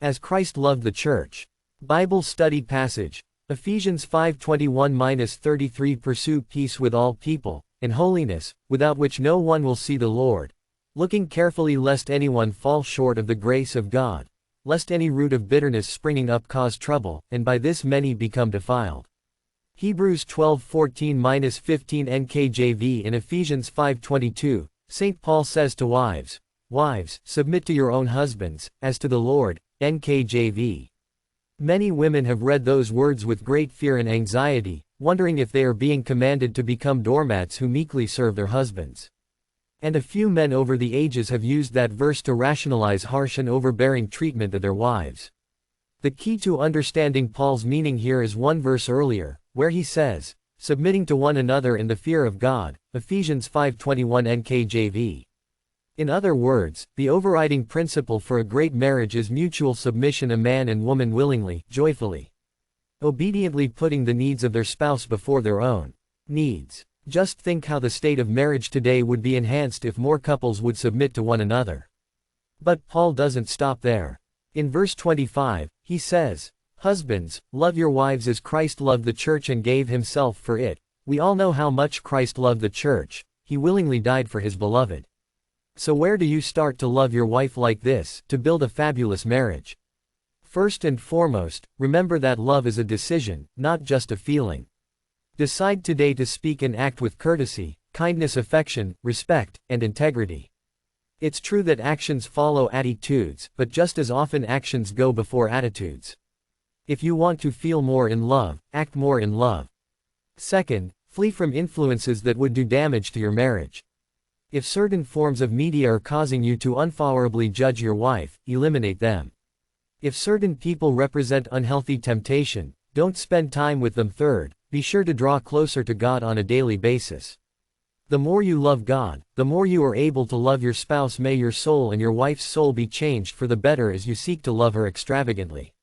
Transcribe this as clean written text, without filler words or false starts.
as Christ loved the church. Bible study passage. Ephesians 5:21-33 Pursue peace with all people, and holiness, without which no one will see the Lord. Looking carefully lest anyone fall short of the grace of God, lest any root of bitterness springing up cause trouble, and by this many become defiled. Hebrews 12:14-15 NKJV. In Ephesians 5:22, St. Paul says to wives, "Wives, submit to your own husbands, as to the Lord." NKJV. Many women have read those words with great fear and anxiety, wondering if they are being commanded to become doormats who meekly serve their husbands. And a few men over the ages have used that verse to rationalize harsh and overbearing treatment of their wives. The key to understanding Paul's meaning here is one verse earlier, where he says, "Submitting to one another in the fear of God," Ephesians 5:21 NKJV. In other words, the overriding principle for a great marriage is mutual submission, a man and woman willingly, joyfully, obediently putting the needs of their spouse before their own needs. Just think how the state of marriage today would be enhanced if more couples would submit to one another. But Paul doesn't stop there. In verse 25, he says, "Husbands, love your wives as Christ loved the church and gave himself for it." We all know how much Christ loved the church. He willingly died for his beloved. So where do you start to love your wife like this, to build a fabulous marriage? First and foremost, remember that love is a decision, not just a feeling. Decide today to speak and act with courtesy, kindness, affection, respect, and integrity. It's true that actions follow attitudes, but just as often actions go before attitudes. If you want to feel more in love, act more in love. Second, flee from influences that would do damage to your marriage. If certain forms of media are causing you to unfavorably judge your wife, eliminate them. If certain people represent unhealthy temptation, don't spend time with them. Third, be sure to draw closer to God on a daily basis. The more you love God, the more you are able to love your spouse. May your soul and your wife's soul be changed for the better as you seek to love her extravagantly.